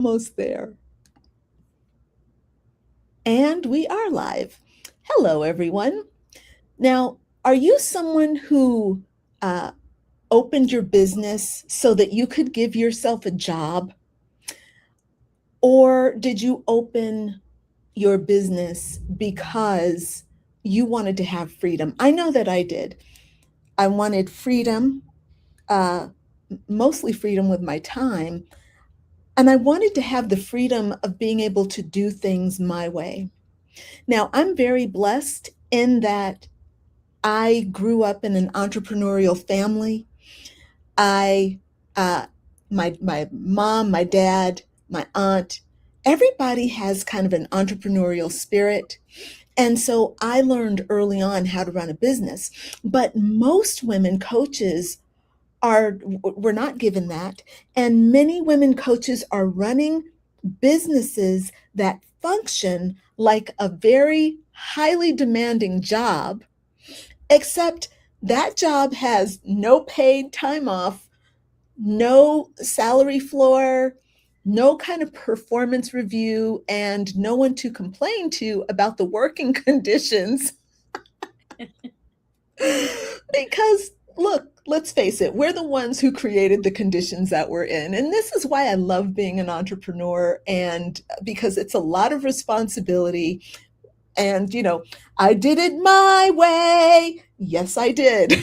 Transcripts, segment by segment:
Almost there. And we are live. Hello, everyone. Now, are you someone who uh, opened your business so that you could give yourself a job? Or did you open your business because you wanted to have freedom? I know that I did. I wanted freedom, uh, mostly freedom with my time, and I wanted to have the freedom of being able to do things my way. Now, I'm very blessed in that I grew up in an entrepreneurial family. I, uh, my mom, my dad, my aunt, everybody has kind of an entrepreneurial spirit. And so I learned early on how to run a business. But most women coaches were not given that. And many women coaches are running businesses that function like a very highly demanding job, except that job has no paid time off, no salary floor, no kind of performance review, and no one to complain to about the working conditions. Because look, let's face it, we're the ones who created the conditions that we're in. And this is why I love being an entrepreneur, and because it's a lot of responsibility. And, I did it my way. Yes, I did.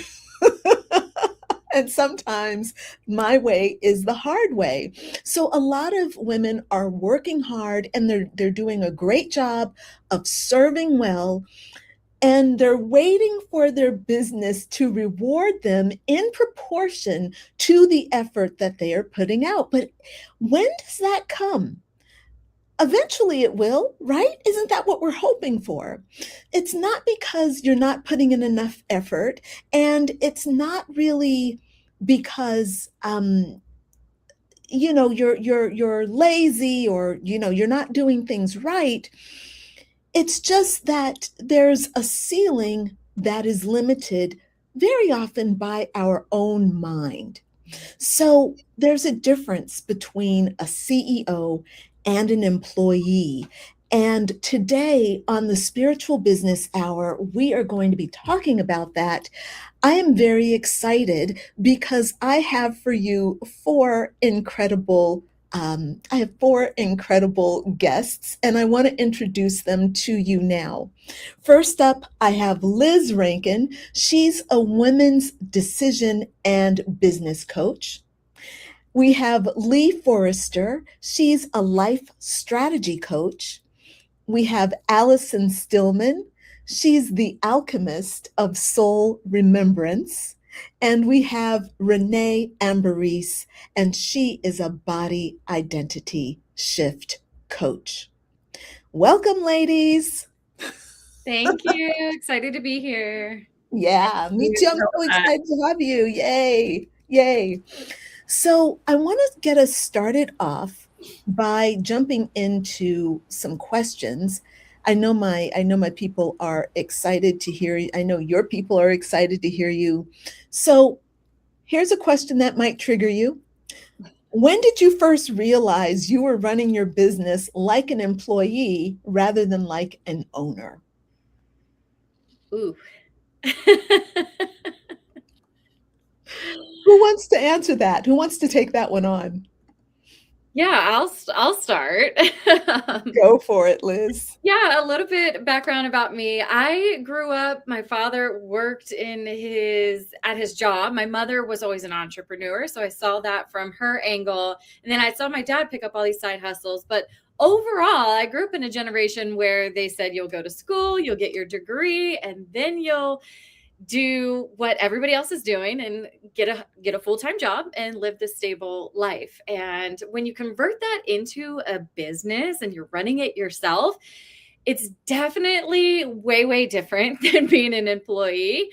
And sometimes my way is the hard way. So a lot of women are working hard and they're doing a great job of serving well, and they're waiting for their business to reward them in proportion to the effort that they are putting out. But when does that come? Eventually it will, right? Isn't that what we're hoping for? It's not because you're not putting in enough effort, and it's not really because you're lazy, or you're not doing things right. It's just that there's a ceiling that is limited very often by our own mind. So there's a difference between a CEO and an employee. And today on the Spiritual Business Hour, we are going to be talking about that. I am very excited because I have for you I have four incredible guests, and I want to introduce them to you now. First up, I have Liz Rankin. She's a women's decision and business coach. We have Lee Forrester. She's a life strategy coach. We have Allison Stillman. She's the alchemist of soul remembrance. And we have Renee Amberise, and she is a body identity shift coach. Welcome, ladies. Thank you. Excited to be here. Thank Yeah, me you too. I'm so so much. excited to have you. Yay. Yay. So I want to get us started off by jumping into some questions. I know my people are excited to hear you. I know your people are excited to hear you. So here's a question that might trigger you. When did you first realize you were running your business like an employee rather than like an owner? Ooh. Who wants to answer that? Who wants to take that one on? Yeah, I'll start. Go for it, Liz. Yeah, a little bit background about me. I grew up, my father worked at his job. My mother was always an entrepreneur, so I saw that from her angle. And then I saw my dad pick up all these side hustles, but overall, I grew up in a generation where they said you'll go to school, you'll get your degree, and then you'll do what everybody else is doing and get a full-time job and live this stable life. And when you convert that into a business and you're running it yourself, it's definitely way different than being an employee.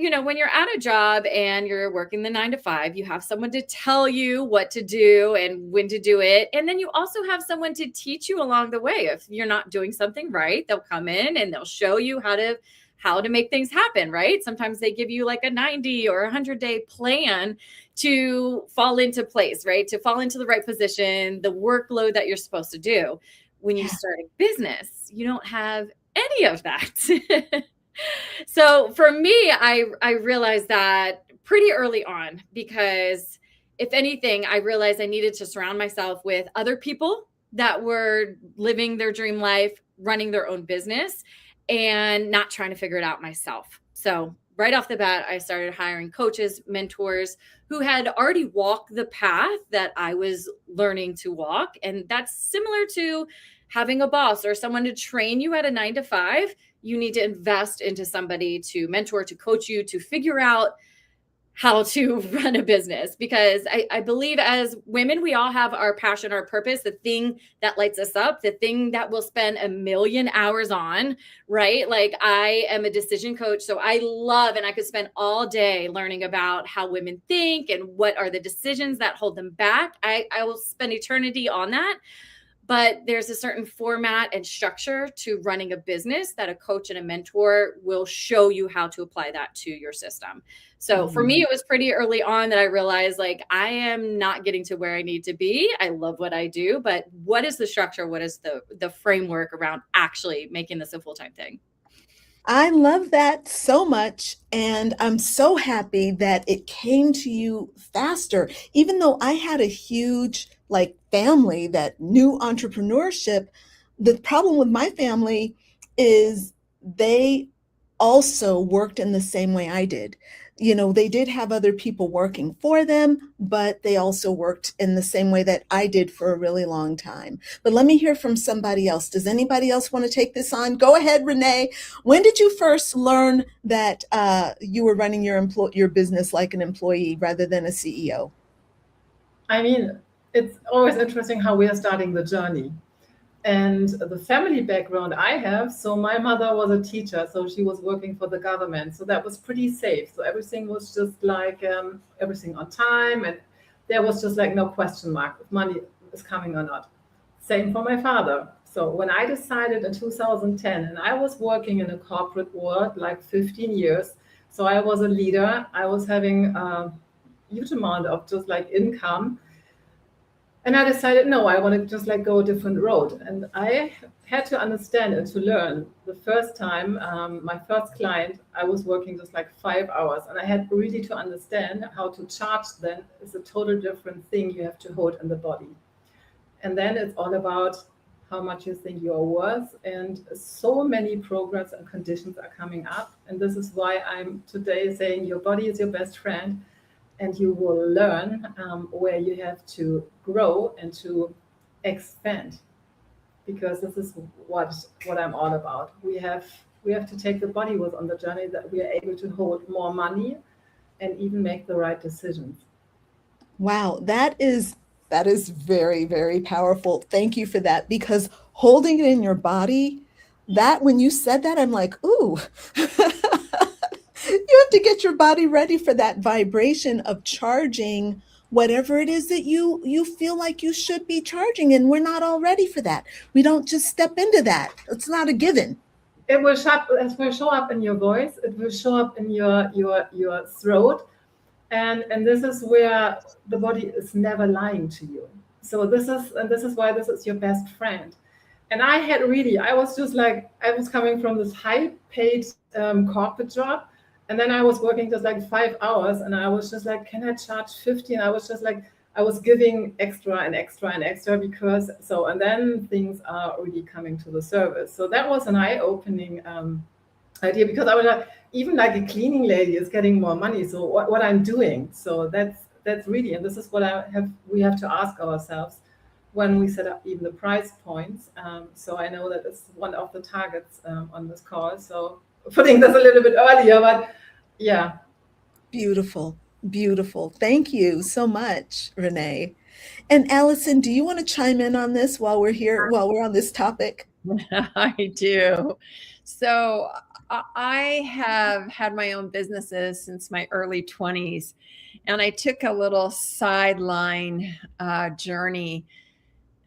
When you're at a job and you're working the 9 to 5, you have someone to tell you what to do and when to do it. And then you also have someone to teach you along the way. If you're not doing something right, they'll come in and they'll show you how to make things happen, right? Sometimes they give you like a 90 or 100-day plan to fall into place, right? To fall into the right position, the workload that you're supposed to do. When you Yeah. start a business, you don't have any of that. So for me, I realized that pretty early on, because if anything, I realized I needed to surround myself with other people that were living their dream life, running their own business, and not trying to figure it out myself. So right off the bat, I started hiring coaches, mentors who had already walked the path that I was learning to walk. And that's similar to having a boss or someone to train you at a 9 to 5. You need to invest into somebody to mentor, to coach you, to figure out how to run a business. Because I believe as women, we all have our passion, our purpose, the thing that lights us up, the thing that we'll spend a million hours on, right? Like I am a decision coach. So I love, and I could spend all day learning about how women think and what are the decisions that hold them back. I will spend eternity on that. But there's a certain format and structure to running a business that a coach and a mentor will show you how to apply that to your system. So for me, it was pretty early on that I realized, like, I am not getting to where I need to be. I love what I do, but what is the structure? What is the framework around actually making this a full-time thing? I love that so much. And I'm so happy that it came to you faster. Even though I had a huge like family that knew entrepreneurship, the problem with my family is they also worked in the same way I did. You know, they did have other people working for them, but they also worked in the same way that I did for a really long time. But let me hear from somebody else. Does anybody else want to take this on? Go ahead, Renee. When did you first learn that you were running your business like an employee rather than a CEO? I mean, it's always interesting how we are starting the journey. And the family background I have, so my mother was a teacher, so she was working for the government. So that was pretty safe. So everything was just like everything on time. And there was just like no question mark if money is coming or not. Same for my father. So when I decided in 2010, and I was working in a corporate world like 15 years, so I was a leader, I was having a huge amount of just like income. And I decided, no, I want to just like go a different road. And I had to understand and to learn the first time, my first client, I was working just like 5 hours. And I had really to understand how to charge then is a total different thing you have to hold in the body. And then it's all about how much you think you are worth. And so many programs and conditions are coming up. And this is why I'm today saying your body is your best friend. And you will learn where you have to grow and to expand, because this is what I'm all about. We have to take the body with on the journey, that we are able to hold more money and even make the right decisions. Wow, that is very, very powerful. Thank you for that, because holding it in your body, that when you said that, I'm like, ooh. You have to get your body ready for that vibration of charging whatever it is that you feel like you should be charging, and we're not all ready for that. We don't just step into that. It's not a given. It will show up in your voice. It will show up in your throat, and this is where the body is never lying to you. So this is why this is your best friend. And I was just like, I was coming from this high paid corporate job. And then I was working just like 5 hours, and I was just like, can I charge 50? And I was just like, I was giving extra and extra and extra because so, and then things are really coming to the service. So that was an eye-opening idea, because I was like, even like a cleaning lady is getting more money. So what I'm doing. So that's really, and this is what we have to ask ourselves when we set up even the price points. So I know that it's one of the targets on this call. So putting this a little bit earlier, but yeah. Beautiful, beautiful. Thank you so much, Renee. And Allison, do you want to chime in on this while we're here, while we're on this topic? I do. So I have had my own businesses since my early 20s, and I took a little sideline journey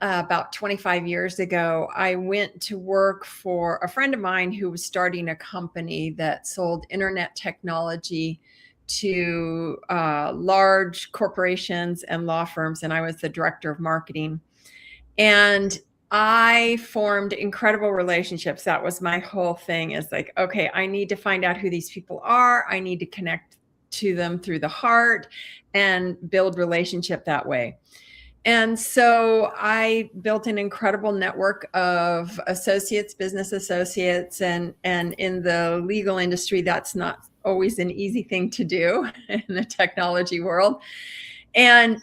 about 25 years ago, I went to work for a friend of mine who was starting a company that sold internet technology to large corporations and law firms. And I was the director of marketing. And I formed incredible relationships. That was my whole thing, is like, okay, I need to find out who these people are. I need to connect to them through the heart and build relationship that way. And so I built an incredible network of associates, business associates, and in the legal industry, that's not always an easy thing to do in the technology world. And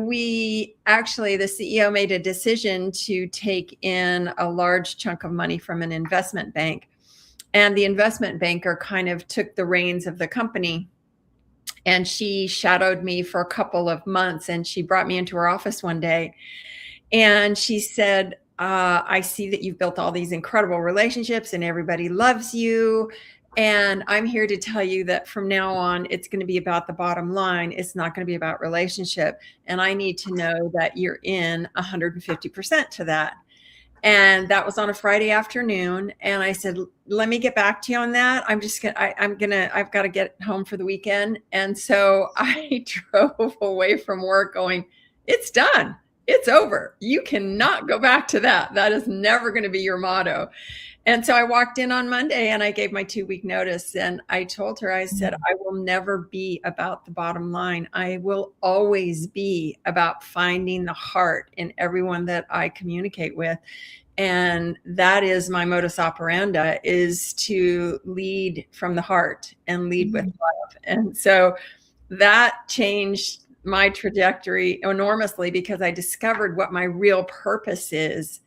we actually, the CEO made a decision to take in a large chunk of money from an investment bank. And the investment banker kind of took the reins of the company. And she shadowed me for a couple of months, and she brought me into her office one day and she said, I see that you've built all these incredible relationships and everybody loves you. And I'm here to tell you that from now on, it's going to be about the bottom line. It's not going to be about relationship. And I need to know that you're in 150% to that. And that was on a Friday afternoon. And I said, let me get back to you on that. I've got to get home for the weekend. And so I drove away from work going, it's done. It's over. You cannot go back to that. That is never going to be your motto. And so I walked in on Monday and I gave my 2-week notice, and I told her, I said, I will never be about the bottom line. I will always be about finding the heart in everyone that I communicate with. And that is my modus operandi, is to lead from the heart and lead with love. And so that changed my trajectory enormously, because I discovered what my real purpose is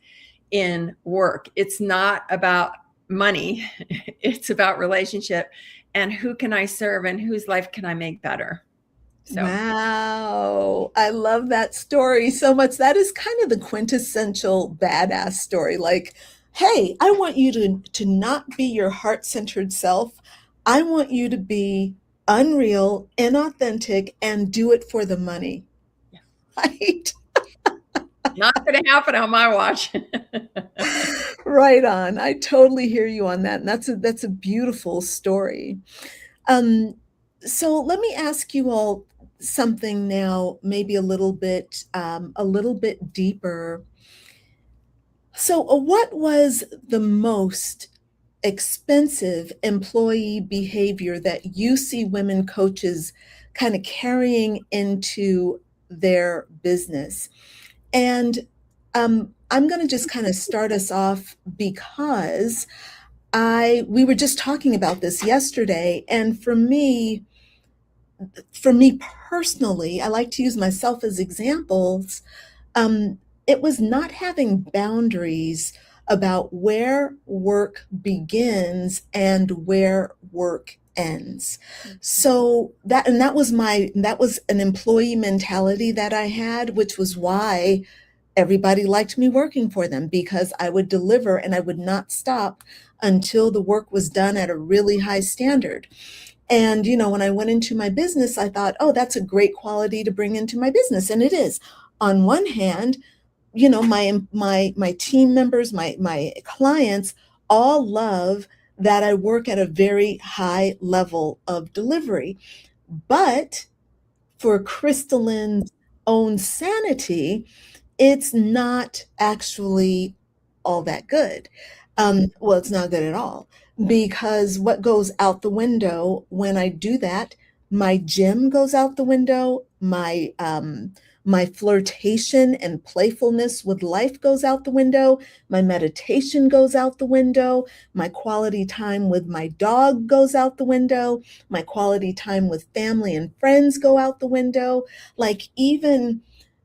in work. It's not about money. It's about relationship and who can I serve and whose life can I make better. So. Wow. I love that story so much. That is kind of the quintessential badass story. Like, hey, I want you to not be your heart-centered self. I want you to be unreal, inauthentic, and do it for the money. Yeah. Right? Not going to happen on my watch. Right on. I totally hear you on that. And that's a beautiful story. So let me ask you all something now, maybe a little bit deeper. So what was the most expensive employee behavior that you see women coaches kind of carrying into their business? And I'm going to just kind of start us off, because we were just talking about this yesterday, and for me personally, I like to use myself as examples. It was not having boundaries about where work begins and where work ends. So that was an employee mentality that I had, which was why everybody liked me working for them, because I would deliver and I would not stop until the work was done at a really high standard. And, when I went into my business, I thought, oh, that's a great quality to bring into my business. And it is. On one hand, my team members, my clients all love that I work at a very high level of delivery. But for Crystalline's own sanity, it's not actually all that good. Well, it's not good at all, because what goes out the window when I do that, my gym goes out the window, my flirtation and playfulness with life goes out the window, my meditation goes out the window, my quality time with my dog goes out the window, my quality time with family and friends go out the window, like even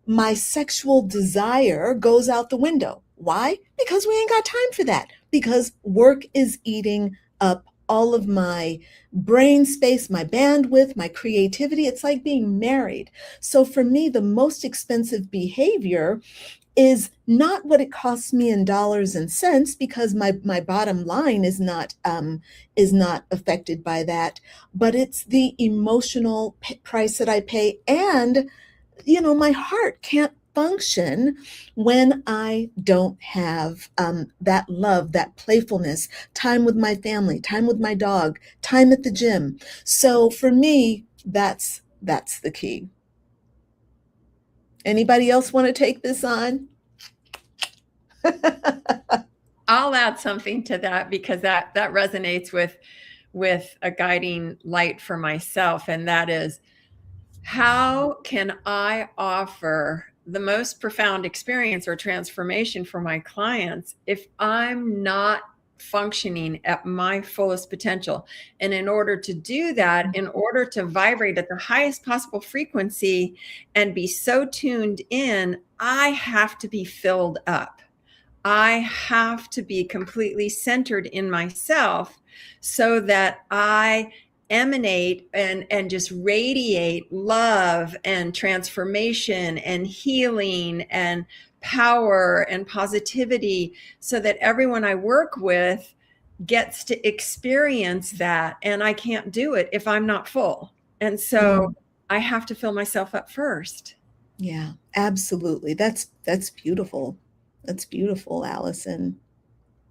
my sexual desire goes out the window. Why? Because we ain't got time for that. Because work is eating up all of my brain space, my bandwidth, my creativity. It's like being married. So for me, the most expensive behavior is not what it costs me in dollars and cents, because my bottom line is not affected by that, but it's the emotional price that I pay. And my heart can't function when I don't have that love, that playfulness, time with my family, time with my dog, time at the gym. So for me, that's the key. Anybody else want to take this on? I'll add something to that because that resonates with a guiding light for myself, and that is, how can I offer the most profound experience or transformation for my clients if I'm not functioning at my fullest potential? And in order to do that, in order to vibrate at the highest possible frequency and be so tuned in, I have to be filled up. I have to be completely centered in myself so that I emanate and just radiate love and transformation and healing and power and positivity, so that everyone I work with gets to experience that. And I can't do it if I'm not full. And so I have to fill myself up first. Yeah, absolutely. That's beautiful. That's beautiful, Allison.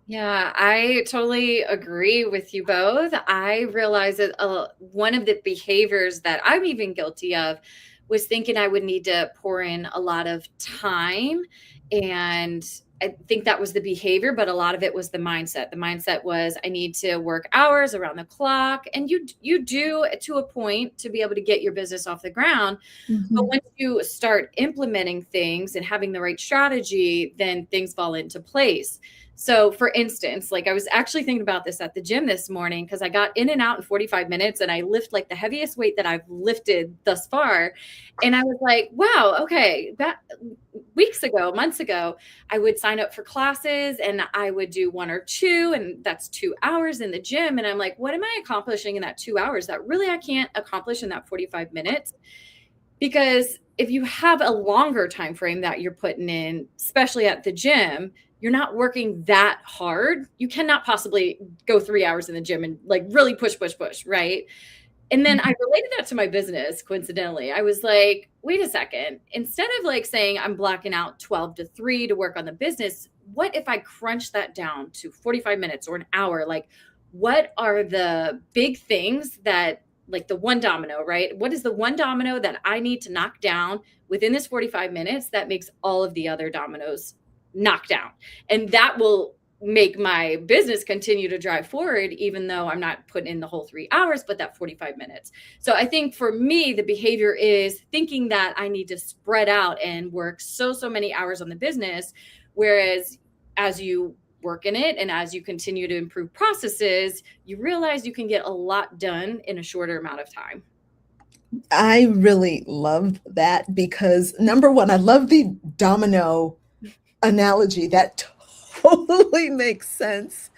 Yeah, I totally agree with you both. I realize that one of the behaviors that I'm even guilty of was thinking I would need to pour in a lot of time. And I think that was the behavior, but a lot of it was the mindset. The mindset was I need to work hours around the clock. And you do to a point to be able to get your business off the ground. But once you start implementing things and having the right strategy, then things fall into place. So for instance, like I was actually thinking about this at the gym this morning because I got in and out in 45 minutes and I lift like the heaviest weight that I've lifted thus far. And I was like, wow, okay, that months ago, I would sign up for classes and I would do 1 or 2, and that's 2 hours in the gym. And I'm like, what am I accomplishing in that 2 hours that really I can't accomplish in that 45 minutes? Because if you have a longer time frame that you're putting in, especially at the gym, you're not working that hard. You cannot possibly go 3 hours in the gym and like really push, right? And then I related that to my business, coincidentally. I was like, wait a second. Instead of like saying I'm blocking out 12 to 3 to work on the business, what if I crunch that down to 45 minutes or an hour? Like, what are the big things that, like the one domino, right? What is the one domino that I need to knock down within this 45 minutes that makes all of the other dominoes knock down? And that will make my business continue to drive forward, even though I'm not putting in the whole 3 hours, but that 45 minutes. So I think for me, the behavior is thinking that I need to spread out and work so many hours on the business. Whereas as you work in it and as you continue to improve processes, you realize you can get a lot done in a shorter amount of time. I really love that because number one, I love the domino analogy. That totally makes sense.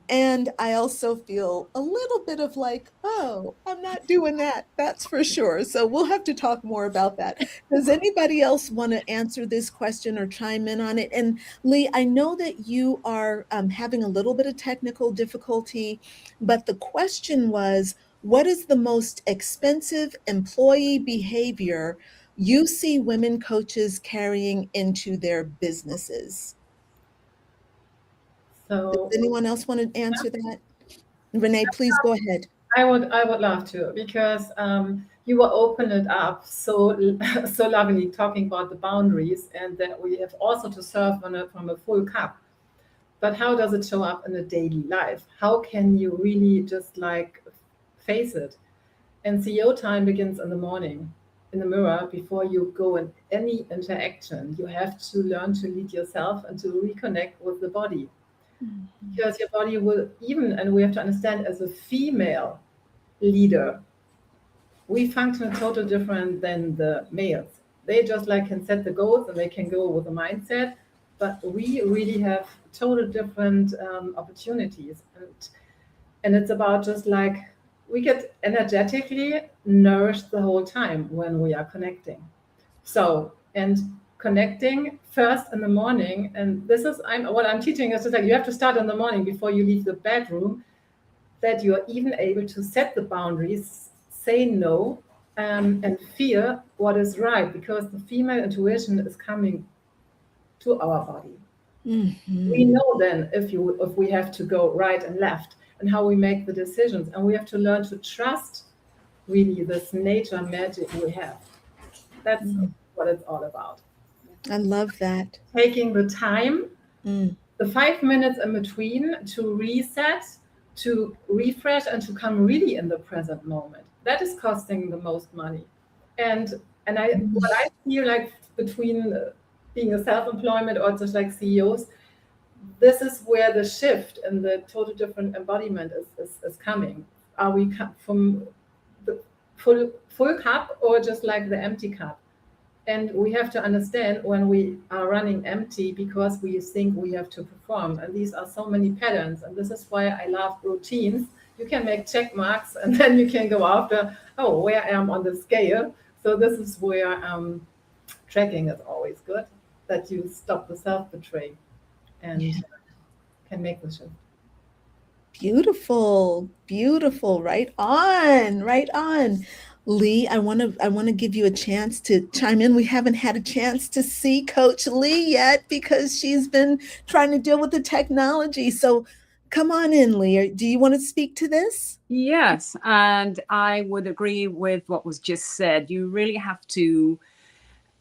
And I also feel a little bit of like, oh, I'm not doing that. That's for sure. So we'll have to talk more about that. Does anybody else want to answer this question or chime in on it? And Lee, I know that you are having a little bit of technical difficulty, but the question was, what is the most expensive employee behavior you see women coaches carrying into their businesses? So Does anyone else want to answer that? Renee, please go ahead. I would love to, because you will open it up so lovely, talking about the boundaries and that we have also to serve from a full cup. But how does it show up in a daily life? How can you really just like face it? And CEO time begins in the morning, in the mirror, before you go in any interaction. You have to learn to lead yourself and to reconnect with the body. Because your body will and we have to understand, as a female leader, we function totally different than the males. They just like can set the goals and they can go with a mindset, but we really have totally different opportunities. And it's about just like, we get energetically nourished the whole time when we are connecting. So, and connecting first in the morning, and this is what I'm teaching is just like, you have to start in the morning before you leave the bedroom, that you're even able to set the boundaries, say no, and feel what is right, because the female intuition is coming to our body. Mhm. We know then if we have to go right and left, and how we make the decisions, and we have to learn to trust really this nature magic we have. That's what it's all about. I love that. Taking the time, Mm. the 5 minutes in between, to reset, to refresh, and to come really in the present moment. That is costing the most money. And what I feel like between being a self-employment or just like CEOs, this is where the shift and the total different embodiment is coming. Are we from the full cup, or just like the empty cup? And we have to understand when we are running empty, because we think we have to perform. And these are so many patterns. And this is why I love routines. You can make check marks, and then you can go after, oh, where I am on the scale. So this is where tracking is always good, that you stop the self-betray and can make the shift. Beautiful, beautiful. Right on, right on. Lee, I want to give you a chance to chime in. We haven't had a chance to see Coach Lee yet because she's been trying to deal with the technology. So come on in, Lee. Do you want to speak to this? Yes, and I would agree with what was just said. You really have to,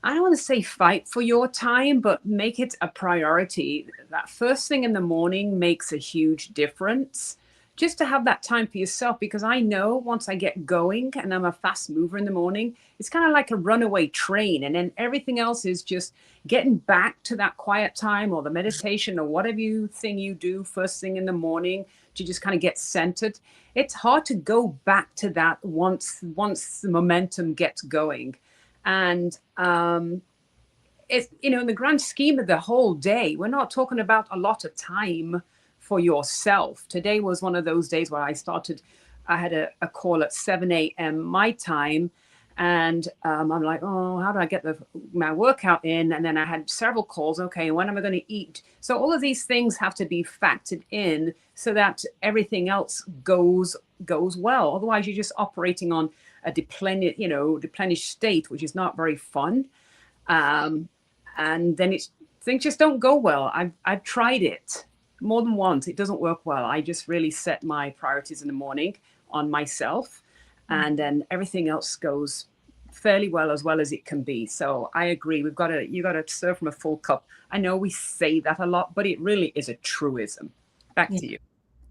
I don't want to say fight for your time, but make it a priority. That first thing in the morning makes a huge difference. Just to have that time for yourself, because I know once I get going, and I'm a fast mover in the morning, it's kind of like a runaway train. And then everything else is just getting back to that quiet time or the meditation or whatever thing you do first thing in the morning to just kind of get centered. It's hard to go back to that once the momentum gets going. And it's, in the grand scheme of the whole day, we're not talking about a lot of time for yourself. Today was one of those days where I had a call at 7 a.m. my time. And I'm like, oh, how do I get my workout in? And then I had several calls. Okay, when am I going to eat? So all of these things have to be factored in so that everything else goes well. Otherwise, you're just operating on a deplenished state, which is not very fun. And then things just don't go well. I've tried it more than once. It doesn't work well. I just really set my priorities in the morning on myself, and then everything else goes fairly well as it can be. So I agree. You got to serve from a full cup. I know we say that a lot, but it really is a truism. Back to you.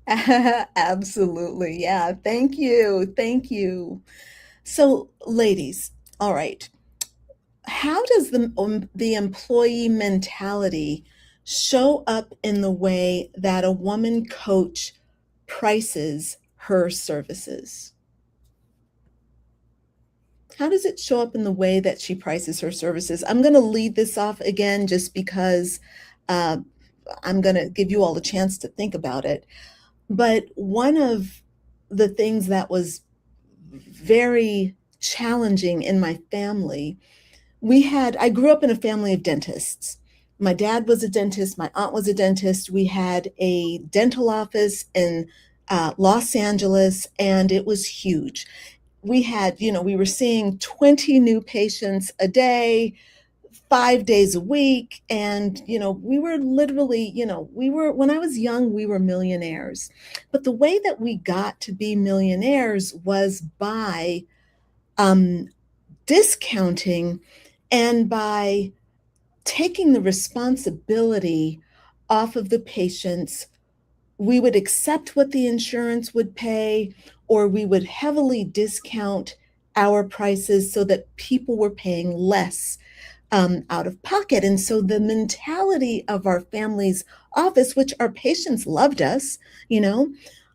Absolutely. Yeah. Thank you. Thank you. So, ladies, all right. How does the employee mentality show up in the way that a woman coach prices her services? How does it show up in the way that she prices her services? I'm going to lead this off again just because I'm going to give you all a chance to think about it. But one of the things that was very challenging in my family, I grew up in a family of dentists. My dad was a dentist. My aunt was a dentist. We had a dental office in Los Angeles, and it was huge. We had, we were seeing 20 new patients a day, 5 days a week. And, we were literally, when I was young, we were millionaires. But the way that we got to be millionaires was by discounting and by taking the responsibility off of the patients. We would accept what the insurance would pay, or we would heavily discount our prices so that people were paying less out of pocket. And so the mentality of our family's office, which our patients loved us,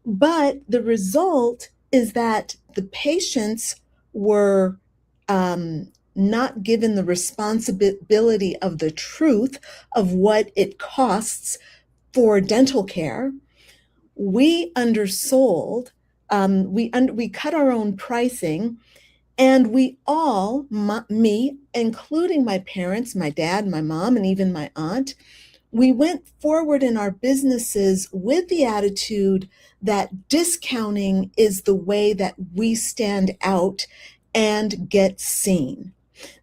but the result is that the patients were not given the responsibility of the truth of what it costs for dental care. We undersold, we cut our own pricing, and we all, me, including my parents, my dad, my mom, and even my aunt, we went forward in our businesses with the attitude that discounting is the way that we stand out and get seen.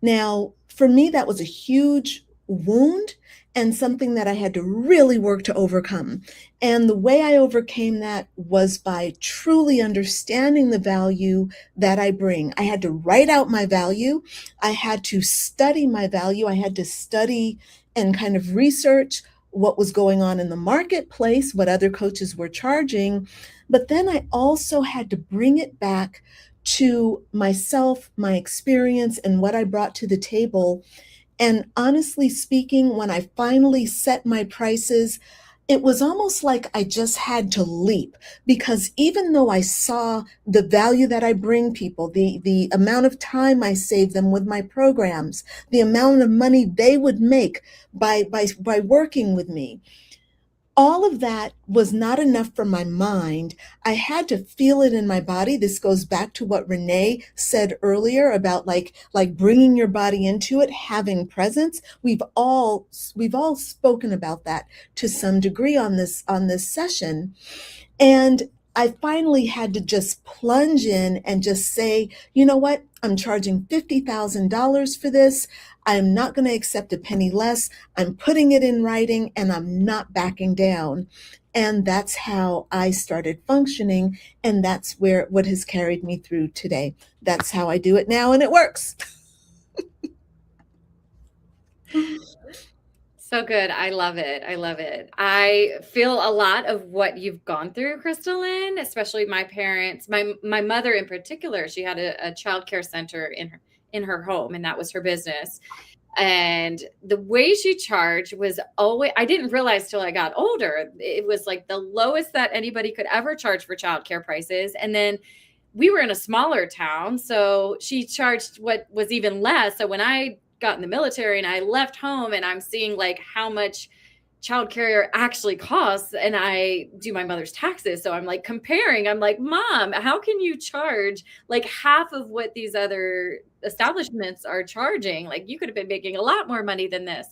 Now, for me, that was a huge wound and something that I had to really work to overcome. And the way I overcame that was by truly understanding the value that I bring. I had to write out my value. I had to study my value. I had to study and kind of research what was going on in the marketplace, what other coaches were charging. But then I also had to bring it back to myself, my experience, and what I brought to the table. And honestly speaking, when I finally set my prices, it was almost like I just had to leap, because even though I saw the value that I bring people, the amount of time I save them with my programs, the amount of money they would make by working with me, all of that was not enough for my mind. I had to feel it in my body. This goes back to what Renee said earlier about like bringing your body into it, having presence. We've all spoken about that to some degree on this session. And I finally had to just plunge in and just say, you know what? I'm charging $50,000 for this. I'm not going to accept a penny less. I'm putting it in writing and I'm not backing down. And that's how I started functioning. And that's what has carried me through today. That's how I do it now, and it works. So good. I love it. I love it. I feel a lot of what you've gone through, Crystalline, especially my parents, my mother in particular. She had a child care center in her home, and that was her business. And the way she charged was always, I didn't realize till I got older, it was like the lowest that anybody could ever charge for childcare prices. And then we were in a smaller town, so she charged what was even less. So when I got in the military and I left home and I'm seeing like how much childcare actually costs, and I do my mother's taxes. So I'm like comparing, I'm like, Mom, how can you charge like half of what these other establishments are charging? Like you could have been making a lot more money than this.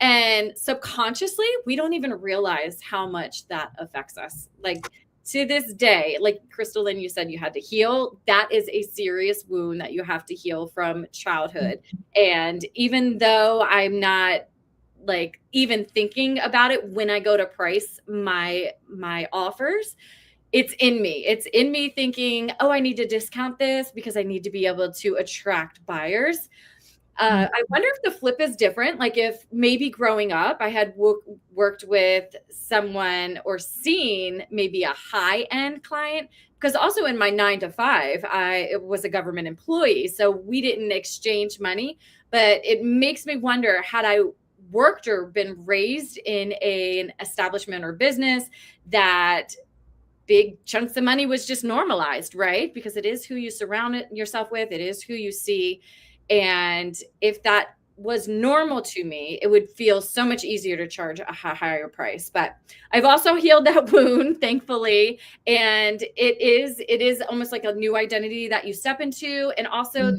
And subconsciously, we don't even realize how much that affects us. Like to this day, like Crystalline, you said you had to heal. That is a serious wound that you have to heal from childhood. And even though I'm not like even thinking about it when I go to price my offers, it's in me. It's in me thinking, oh, I need to discount this because I need to be able to attract buyers. I wonder if the flip is different. Like if maybe growing up, I had worked with someone or seen maybe a high-end client, because also in my 9 to 5, I was a government employee. So we didn't exchange money, but it makes me wonder, had I worked or been raised in an establishment or business that big chunks of money was just normalized, right? Because it is who you surround yourself with. It is who you see. And if that was normal to me, it would feel so much easier to charge a higher price. But I've also healed that wound, thankfully. And it is almost like a new identity that you step into. And also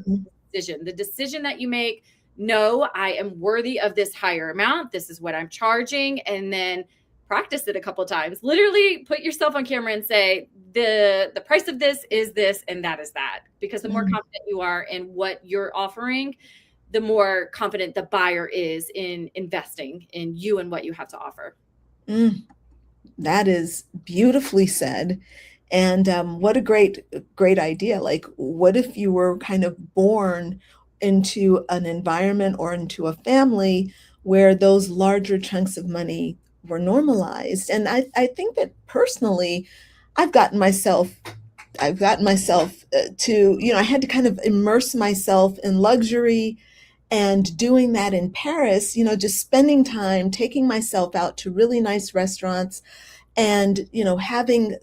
the decision that you make, no, I am worthy of this higher amount. This is what I'm charging. And then practice it a couple of times. Literally put yourself on camera and say, the price of this is this, and that is that. Because the more confident you are in what you're offering, the more confident the buyer is in investing in you and what you have to offer. That is beautifully said. And what a great idea. Like, what if you were kind of born into an environment or into a family where those larger chunks of money were normalized? And I think that personally, I've gotten myself to, I had to kind of immerse myself in luxury, and doing that in Paris, just spending time, taking myself out to really nice restaurants and, having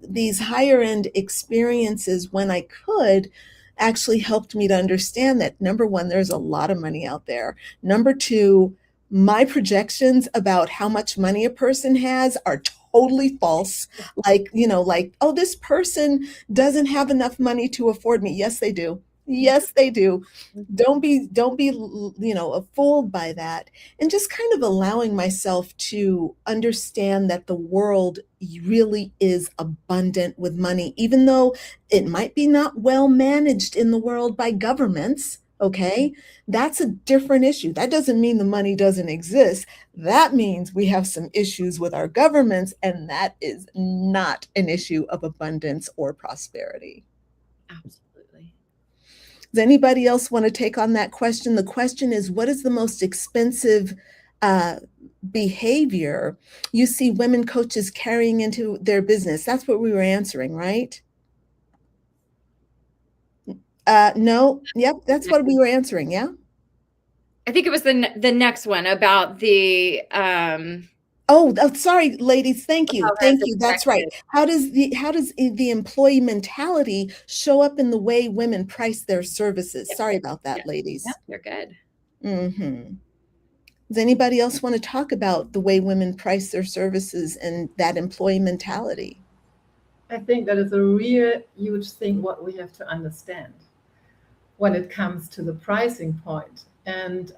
these higher end experiences when I could, actually helped me to understand that, number one, there's a lot of money out there. Number two, my projections about how much money a person has are totally false. Like, oh, this person doesn't have enough money to afford me. Yes, they do. Yes, they do. Don't be, fooled by that. And just kind of allowing myself to understand that the world really is abundant with money, even though it might be not well managed in the world by governments. Okay, that's a different issue. That doesn't mean the money doesn't exist. That means we have some issues with our governments, and that is not an issue of abundance or prosperity. Absolutely. Does anybody else want to take on that question? The question is, what is the most expensive behavior you see women coaches carrying into their business? That's what we were answering, right? No. Yep, that's what we were answering. Yeah. I think it was the next one about the Oh, sorry, ladies. Thank you. how Thank that's you. That's right. affected. How does the employee mentality show up in the way women price their services? Yep. Sorry about that, Yep. ladies. Yep, you're good. Mm-hmm. Does anybody else want to talk about the way women price their services and that employee mentality? I think that is a real huge thing what we have to understand when it comes to the pricing point. And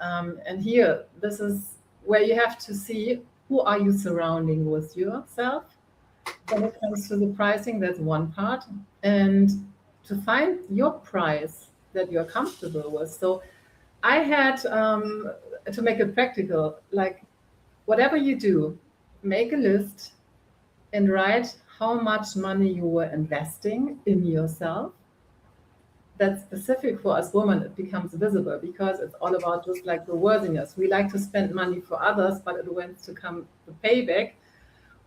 here, this is where you have to see who are you surrounding with yourself. When it comes to the pricing, that's one part. And to find your price that you're comfortable with. So I had to make it practical, like whatever you do, make a list and write how much money you were investing in yourself. That's specific for us women. It becomes visible because it's all about just like the worthiness. We like to spend money for others, but it wants to come the payback.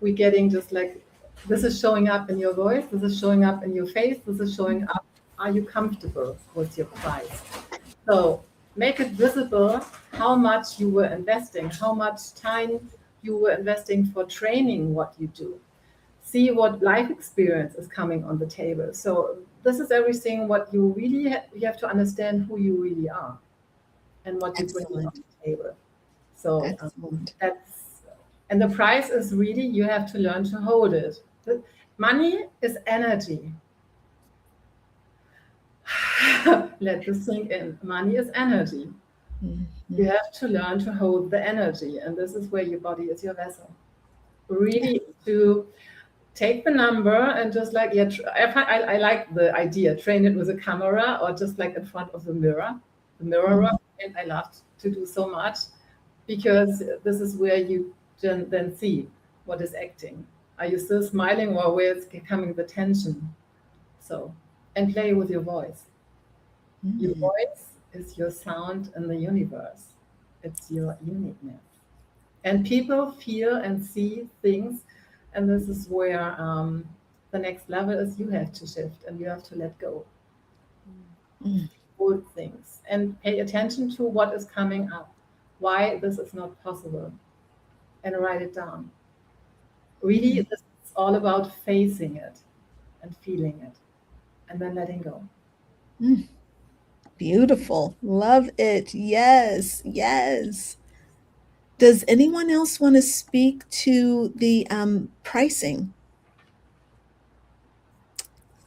We're getting just like, this is showing up in your voice, this is showing up in your face, this is showing up. Are you comfortable with your price? So make it visible how much you were investing, how much time you were investing for training what you do. See what life experience is coming on the table. So this is everything what you really you have to understand who you really are and what you bring on Excellent. the table. So Excellent. and the price is really, you have to learn to hold it. Money is energy. Let this sink in. Money is energy. Mhm. You have to learn to hold the energy, and this is where your body is your vessel. Really to take the number and just like, yeah, I like the idea, train it with a camera or just like in front of the mirror work. And I love to do so much because this is where you then see what is acting. Are you still smiling or where is coming the tension? So, and play with your voice. Your Mhm. voice is your sound in the universe. It's your uniqueness. And people feel and see things. And this is where the next level is, you have to shift and you have to let go. Mm. Old things and pay attention to what is coming up, why this is not possible, and write it down. Really, this is all about facing it and feeling it and then letting go. Mm. Beautiful. Love it. Yes. Yes. Does anyone else want to speak to the pricing?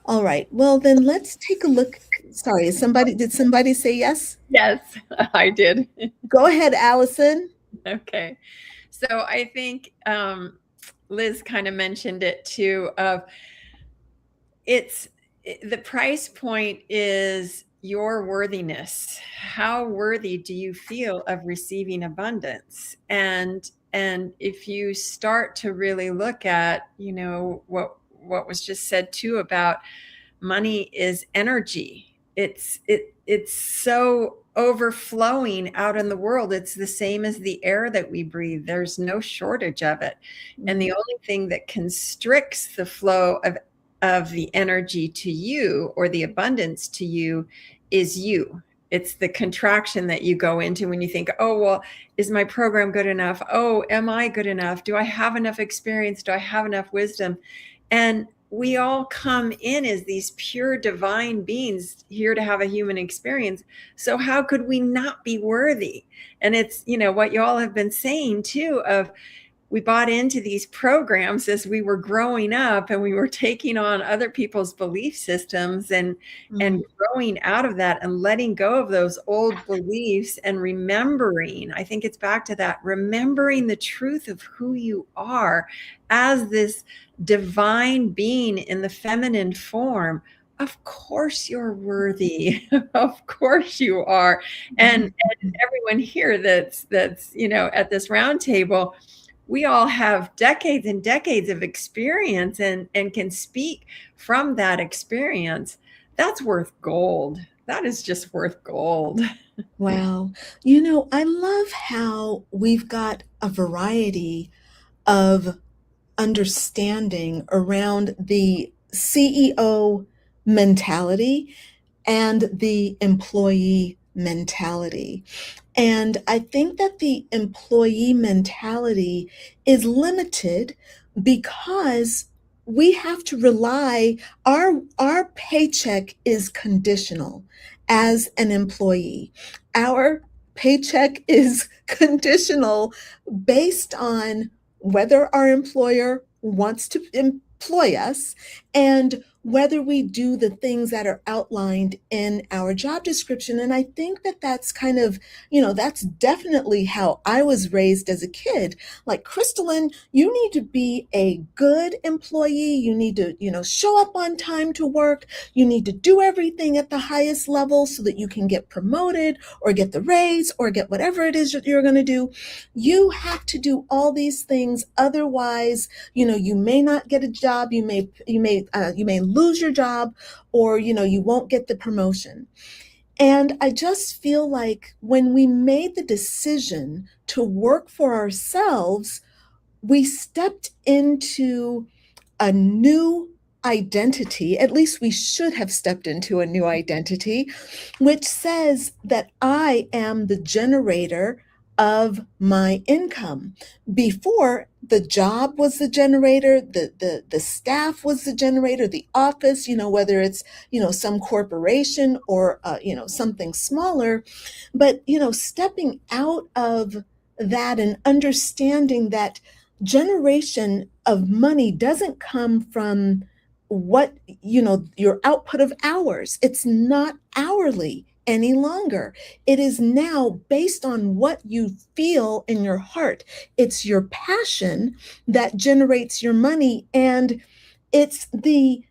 All right. Well, then let's take a look. Sorry, did somebody say yes? Yes, I did. Go ahead, Allison. Okay. So I think Liz kind of mentioned it too, of the price point is your worthiness. How worthy do you feel of receiving abundance? And if you start to really look at, what was just said too about money is energy. It's so overflowing out in the world. It's the same as the air that we breathe. There's no shortage of it. And the only thing that constricts the flow of the energy to you or the abundance to you is you. It's the contraction that you go into when you think, oh, well, is my program good enough? Oh, am I good enough? Do I have enough experience? Do I have enough wisdom? And we all come in as these pure divine beings here to have a human experience. So how could we not be worthy? And it's, what you all have been saying too, of we bought into these programs as we were growing up, and we were taking on other people's belief systems and growing out of that and letting go of those old beliefs and remembering. I think it's back to that, remembering the truth of who you are as this divine being in the feminine form. Of course you're worthy. Of course you are. And everyone here that's at this round table, we all have decades and decades of experience and can speak from that experience. That's worth gold. That is just worth gold. Wow. I love how we've got a variety of understanding around the CEO mentality and the employee mentality. And I think that the employee mentality is limited because we have to rely, our paycheck is conditional as an employee. Our paycheck is conditional based on whether our employer wants to employ us and whether we do the things that are outlined in our job description. And I think that that's kind of, that's definitely how I was raised as a kid. Like, Crystalline, you need to be a good employee. You need to, show up on time to work. You need to do everything at the highest level so that you can get promoted or get the raise or get whatever it is that you're going to do. You have to do all these things. Otherwise, you may not get a job. You may lose your job, or you won't get the promotion. And I just feel like when we made the decision to work for ourselves, we stepped into a new identity. At least we should have stepped into a new identity, which says that I am the generator of my income. Before, the job was the generator, the staff was the generator, the office, whether it's, some corporation or, something smaller. But, stepping out of that and understanding that generation of money doesn't come from what, your output of hours. It's not hourly any longer. It is now based on what you feel in your heart. It's your passion that generates your money, and it's the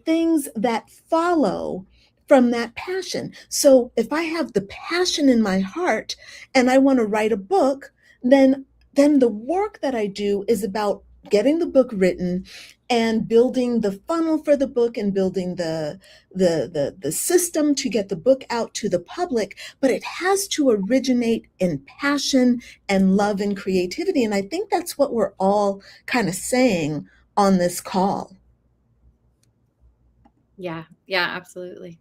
things that follow from that passion. So if I have the passion in my heart and I want to write a book, then the work that I do is about getting the book written and building the funnel for the book and building the system to get the book out to the public. But it has to originate in passion and love and creativity. And I think that's what we're all kind of saying on this call. Yeah, absolutely.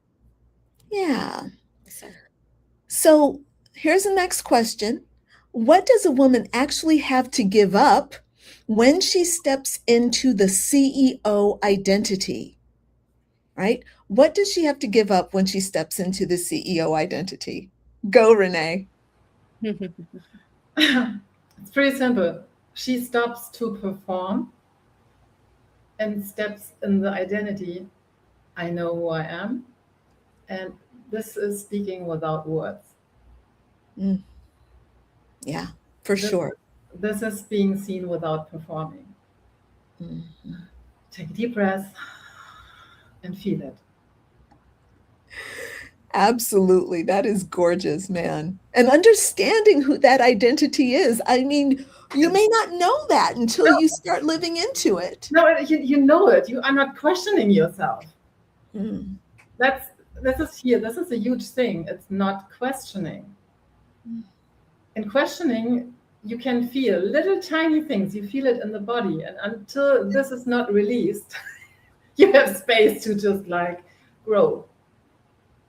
Yeah. So here's the next question. What does a woman actually have to give up when she steps into the CEO identity, right? What does she have to give up when she steps into the CEO identity? Go, Renee. It's pretty simple. She stops to perform and steps in the identity. I know who I am. And this is speaking without words. Yeah, for sure. This is being seen without performing. Take a deep breath and feel it. Absolutely. That is gorgeous, man. And understanding who that identity is. I mean, you may not know that until you start living into it. No, you know it. You are not questioning yourself. This is a huge thing. It's not questioning. In questioning, you can feel little tiny things. You feel it in the body. And until this is not released, you have space to just grow.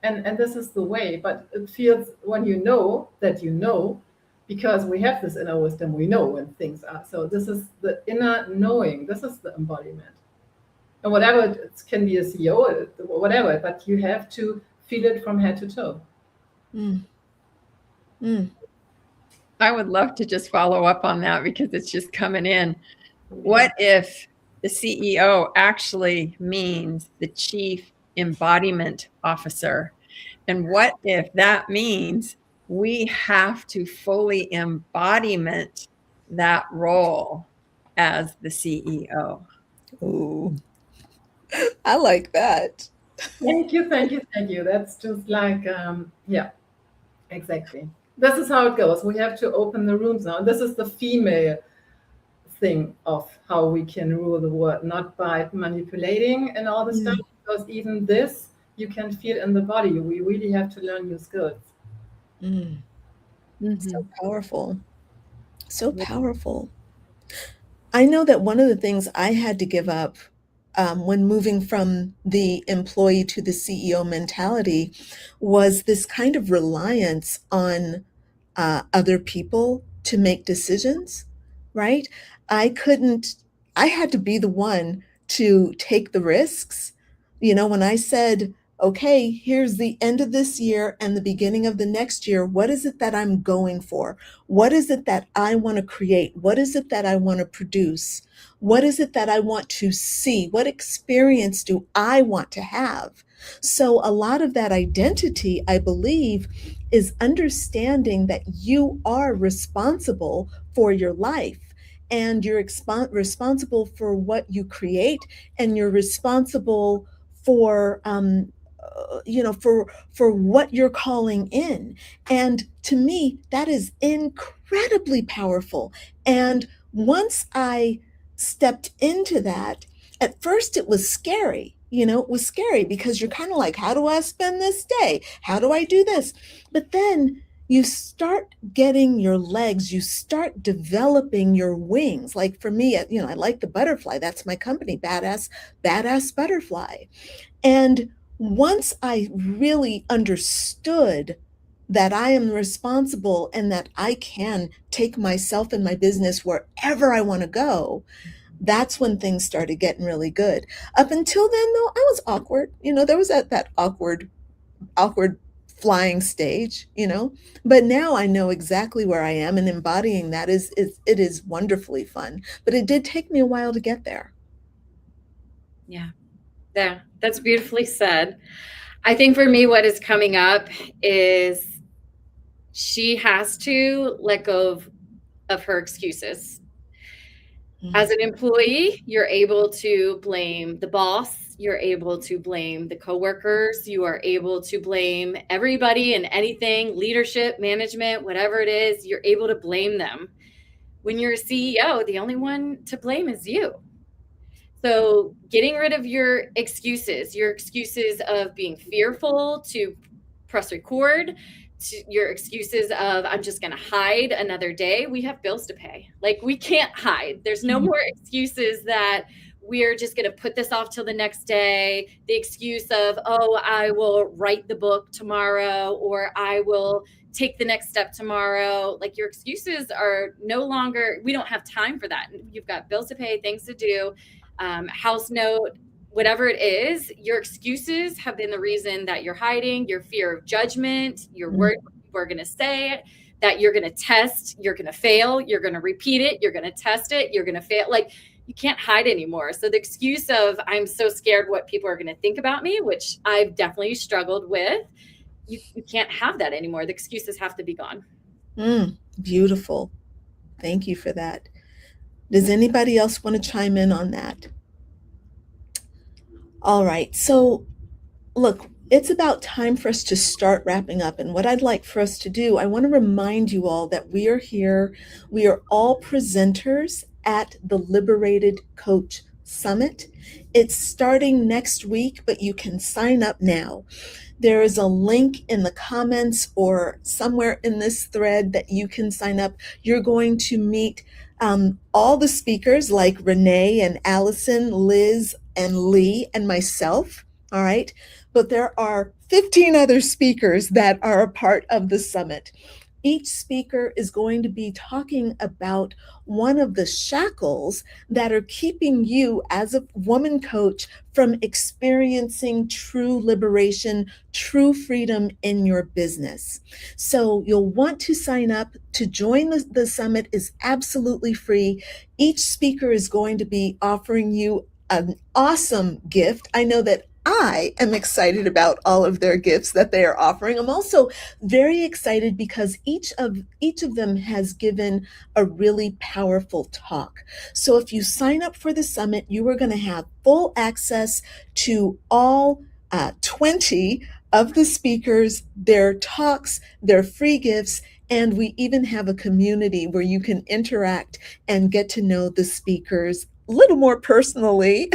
And this is the way. But it feels when you know that you know, because we have this inner wisdom, we know when things are. So this is the inner knowing. This is the embodiment. And whatever, it can be a CEO, whatever, but you have to feel it from head to toe. I would love to just follow up on that because it's just coming in. What if the CEO actually means the Chief Embodiment Officer? And what if that means we have to fully embodiment that role as the CEO? Ooh, I like that. Thank you, thank you, thank you. That's just like, yeah, exactly. This is how it goes. We have to open the rooms now. This is the female thing of how we can rule the world, not by manipulating and all the stuff, because even this you can feel in the body. We really have to learn new skills. Mm, so powerful. So powerful. I know that one of the things I had to give up when moving from the employee to the CEO mentality was this kind of reliance on other people to make decisions, right? I couldn't, I had to be the one to take the risks. You know, when I said, okay, here's the end of this year and the beginning of the next year, what is it that I'm going for? What is it that I want to create? What is it that I want to produce? What is it that I want to see? What experience do I want to have? So, a lot of that identity, I believe, is understanding that you are responsible for your life and you're responsible for what you create and you're responsible for for what you're calling in. And to me that is incredibly powerful. And once I stepped into that, at first it was scary. It was scary because you're kind of like, how do I spend this day? How do I do this? But then you start getting your legs, you start developing your wings. Like for me, I like the butterfly. That's my company, Badass Butterfly. And once I really understood that I am responsible and that I can take myself and my business wherever I want to go, that's when things started getting really good. Up until then, though, I was awkward. There was that awkward flying stage, but now I know exactly where I am, and embodying that is wonderfully fun. But it did take me a while to get there. Yeah, that's beautifully said. I think for me, what is coming up is she has to let go of her excuses. As an employee, you're able to blame the boss. You're able to blame the coworkers. You are able to blame everybody and anything, leadership, management, whatever it is, you're able to blame them. When you're a CEO, the only one to blame is you. So getting rid of your excuses of being fearful to press record, to your excuses of I'm just going to hide another day. We have bills to pay. Like we can't hide. There's no more excuses that we're just going to put this off till the next day. The excuse of, oh, I will write the book tomorrow, or I will take the next step tomorrow. Like your excuses are no longer, we don't have time for that. You've got bills to pay, things to do, house note, whatever it is. Your excuses have been the reason that you're hiding, your fear of judgment, your worried what people are going to say, that you're going to test, you're going to fail, you're going to repeat it, you're going to test it, you're going to fail. Like you can't hide anymore. So the excuse of I'm so scared what people are going to think about me, which I've definitely struggled with, you can't have that anymore. The excuses have to be gone. Beautiful. Thank you for that. Does anybody else want to chime in on that? All right. So look, it's about time for us to start wrapping up. And what I'd like for us to do, I want to remind you all that we are here. We are all presenters at the Liberated Coach Summit. It's starting next week, but you can sign up now. There is a link in the comments or somewhere in this thread that you can sign up. You're going to meet all the speakers like Renee and Allison, Liz and Lee and myself. All right. But there are 15 other speakers that are a part of the summit. each speaker is going to be talking about one of the shackles that are keeping you as a woman coach from experiencing true liberation, true freedom in your business. So you'll want to sign up to join the summit. Is absolutely free. Each speaker is going to be offering you an awesome gift. I know that I am excited about all of their gifts that they are offering. I'm also very excited because each of them has given a really powerful talk. So if you sign up for the summit, you are going to have full access to all 20 of the speakers, their talks, their free gifts, and we even have a community where you can interact and get to know the speakers a little more personally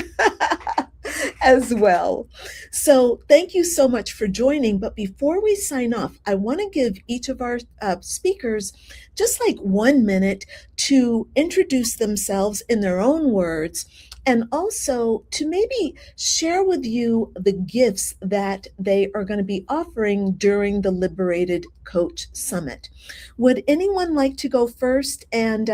as well. So thank you so much for joining. But before we sign off, I want to give each of our speakers just like 1 minute to introduce themselves in their own words, and also to maybe share with you the gifts that they are going to be offering during the Liberated Coach Summit. Would anyone like to go first and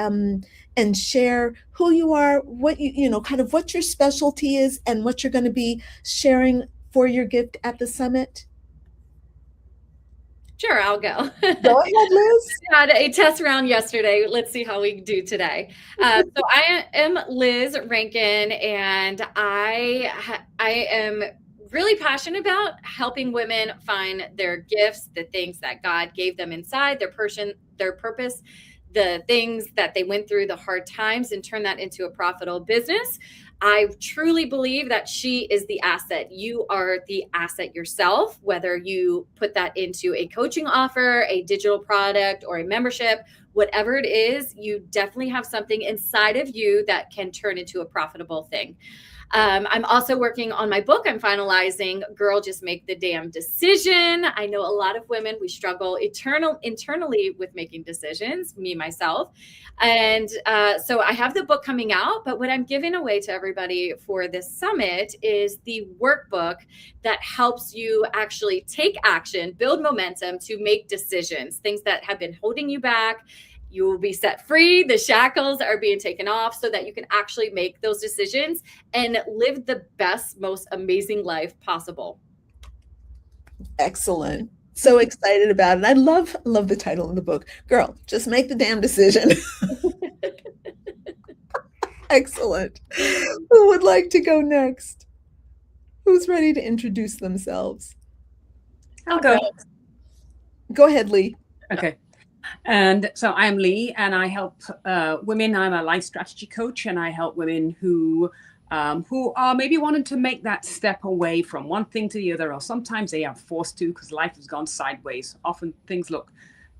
share who you are, what you know, kind of what your specialty is, and what you're going to be sharing for your gift at the summit? Sure, I'll go. Go ahead, Liz. I had a test round yesterday. Let's see how we do today. So I am Liz Rankin, and I am really passionate about helping women find their gifts, the things that God gave them inside, their purpose, the things that they went through, the hard times, and turn that into a profitable business. I truly believe that she is the asset. You are the asset yourself, whether you put that into a coaching offer, a digital product, or a membership, whatever it is, you definitely have something inside of you that can turn into a profitable thing. I'm also working on my book. I'm finalizing Girl, Just Make the Damn Decision. I know a lot of women, we struggle internally with making decisions, me, myself. And so I have the book coming out, but what I'm giving away to everybody for this summit is the workbook that helps you actually take action, build momentum to make decisions, things that have been holding you back. You will be set free. The shackles are being taken off so that you can actually make those decisions and live the best, most amazing life possible. Excellent. So excited about it. I love the title of the book. Girl, just make the damn decision. Excellent. Who would like to go next? Who's ready to introduce themselves? I'll go. Go ahead, Lee. Okay. And so I'm Lee, and I help women. I'm a life strategy coach, and I help women who are maybe wanting to make that step away from one thing to the other, or sometimes they are forced to because life has gone sideways. Often things look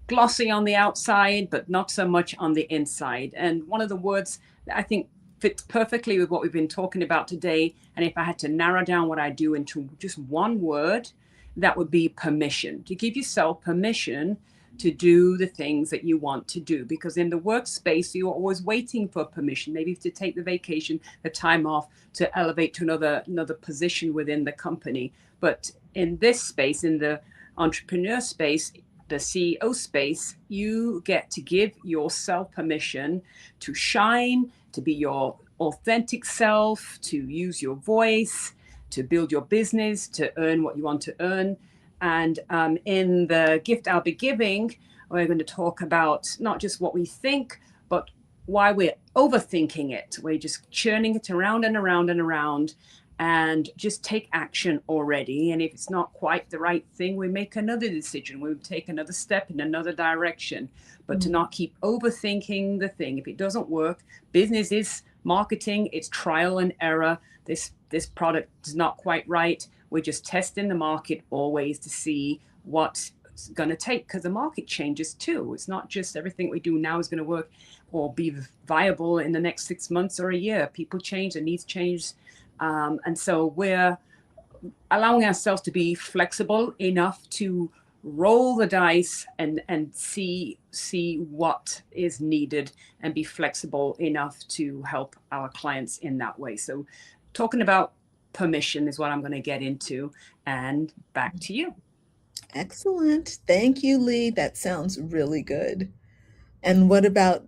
glossy on the outside, but not so much on the inside. And one of the words that I think fits perfectly with what we've been talking about today, and if I had to narrow down what I do into just one word, that would be permission. To give yourself permission to do the things that you want to do, because in the workspace you're always waiting for permission, maybe to take the vacation, the time off, to elevate to another position within the company. But in this space, in the entrepreneur space, the CEO space, you get to give yourself permission to shine, to be your authentic self, to use your voice, to build your business, to earn what you want to earn. And in the gift I'll be giving, we're going to talk about not just what we think, but why we're overthinking it. We're just churning it around and around and around, and just take action already. And if it's not quite the right thing, we make another decision. We take another step in another direction, but to not keep overthinking the thing. If it doesn't work, business is marketing, it's trial and error. This product is not quite right. We're just testing the market always to see what's going to take, because the market changes too. It's not just everything we do now is going to work or be viable in the next 6 months or a year. People change, their needs change. And so we're allowing ourselves to be flexible enough to roll the dice and see what is needed, and be flexible enough to help our clients in that way. So talking about permission is what I'm going to get into, and back to you. Excellent. Thank you, Lee. That sounds really good. And what about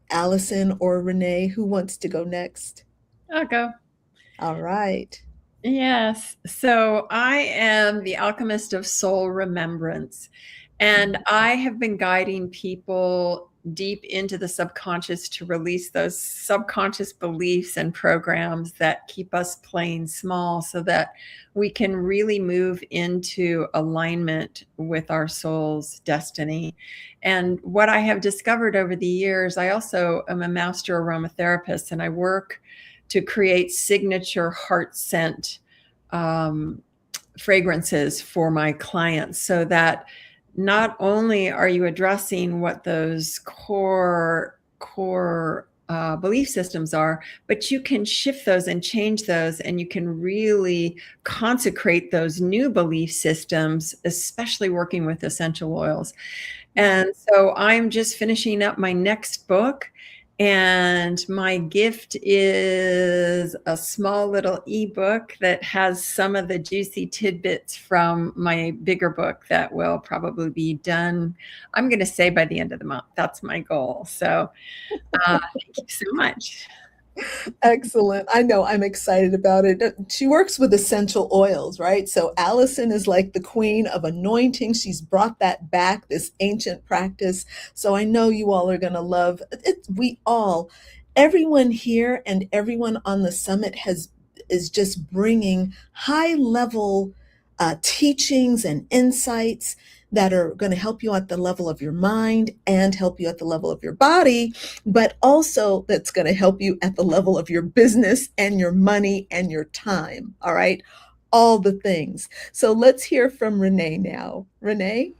Allison or Renee? Who wants to go next? I'll go. All right. Yes. So I am the alchemist of soul remembrance. And I have been guiding people deep into the subconscious to release those subconscious beliefs and programs that keep us playing small so that we can really move into alignment with our soul's destiny. And what I have discovered over the years, I also am a master aromatherapist, and I work to create signature heart scent fragrances for my clients, so that not only are you addressing what those core belief systems are, but you can shift those and change those, and you can really consecrate those new belief systems, especially working with essential oils. And so I'm just finishing up my next book. And my gift is a small little ebook that has some of the juicy tidbits from my bigger book that will probably be done, I'm going to say, by the end of the month. That's my goal. So thank you so much. Excellent. I know I'm excited about it. She works with essential oils, right? So Allison is like the queen of anointing. She's brought that back, this ancient practice. So I know you all are going to love it. Everyone here and everyone on the summit is just bringing high level teachings and insights that are going to help you at the level of your mind and help you at the level of your body, but also that's going to help you at the level of your business and your money and your time. All right. All the things. So let's hear from Renee now. Renee?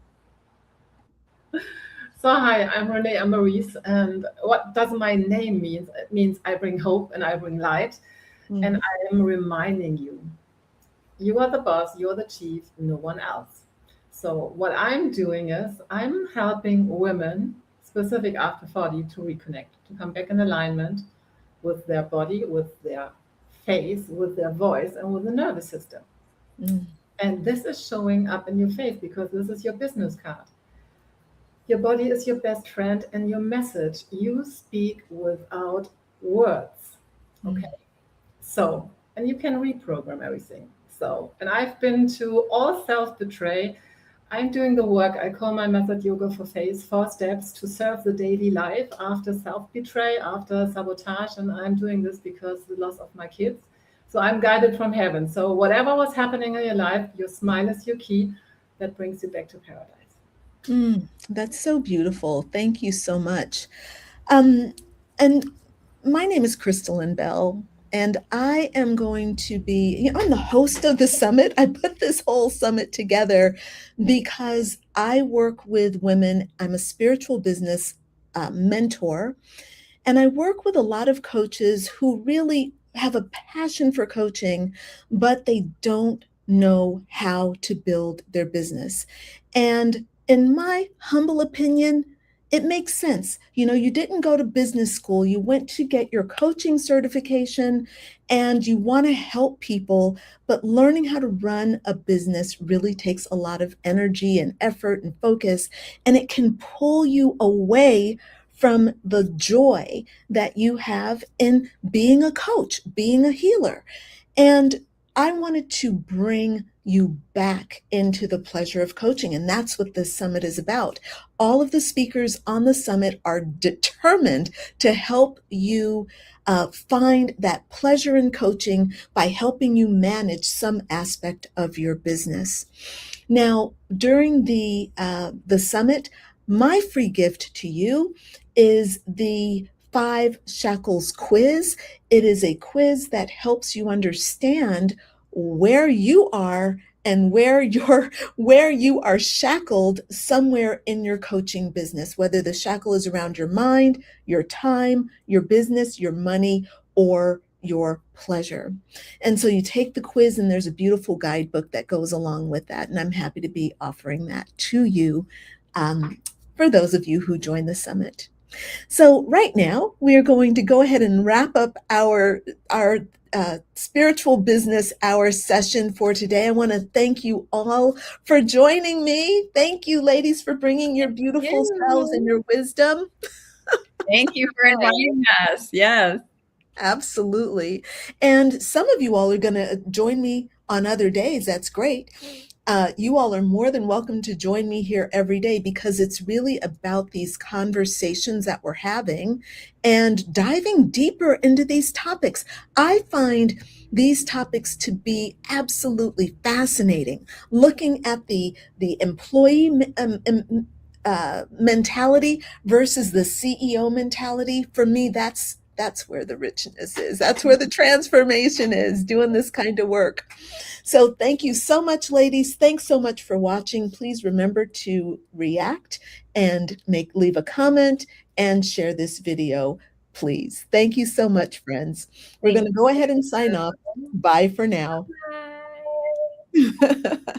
So hi, I'm Renee Amaris, and what does my name mean? It means I bring hope and I bring light, and I am reminding you, you are the boss, you're the chief, no one else. So what I'm doing is I'm helping women, specific after 40, to reconnect, to come back in alignment with their body, with their face, with their voice, and with the nervous system. Mm. And this is showing up in your face because this is your business card. Your body is your best friend and your message. You speak without words. Okay. So, and you can reprogram everything. So, and I've been to all self-betray. I'm doing the work. I call my method Yoga for Face, 4 steps to serve the daily life after self-betray, after sabotage. And I'm doing this because the loss of my kids. So I'm guided from heaven. So whatever was happening in your life, your smile is your key that brings you back to paradise. That's so beautiful. Thank you so much. And my name is Crystalline Bell, and I am going to be, I'm the host of the summit. I put this whole summit together because I work with women. I'm a spiritual business mentor, and I work with a lot of coaches who really have a passion for coaching, but they don't know how to build their business. And in my humble opinion, it makes sense. You didn't go to business school, you went to get your coaching certification, and you want to help people, but learning how to run a business really takes a lot of energy and effort and focus, and it can pull you away from the joy that you have in being a coach, being a healer. And I wanted to bring you back into the pleasure of coaching. And that's what this summit is about. All of the speakers on the summit are determined to help you find that pleasure in coaching by helping you manage some aspect of your business. Now, during the summit, my free gift to you is the 5 Shackles quiz. It is a quiz that helps you understand where you are and where you are shackled somewhere in your coaching business, whether the shackle is around your mind, your time, your business, your money, or your pleasure. And so you take the quiz, and there's a beautiful guidebook that goes along with that. And I'm happy to be offering that to you for those of you who join the summit. So right now we are going to go ahead and wrap up our spiritual business hour session for today. I want to thank you all for joining me. Thank you, ladies, for bringing your beautiful selves and your wisdom. Thank you for inviting us. Yes. Absolutely. And some of you all are going to join me on other days. That's great. You all are more than welcome to join me here every day, because it's really about these conversations that we're having and diving deeper into these topics. I find these topics to be absolutely fascinating. Looking at the employee mentality versus the CEO mentality, for me, that's where the richness is. That's where the transformation is, doing this kind of work. So thank you so much, ladies. Thanks so much for watching. Please remember to react and leave a comment and share this video, please. Thank you so much, friends. We're going to go ahead and sign off. Bye for now. Bye.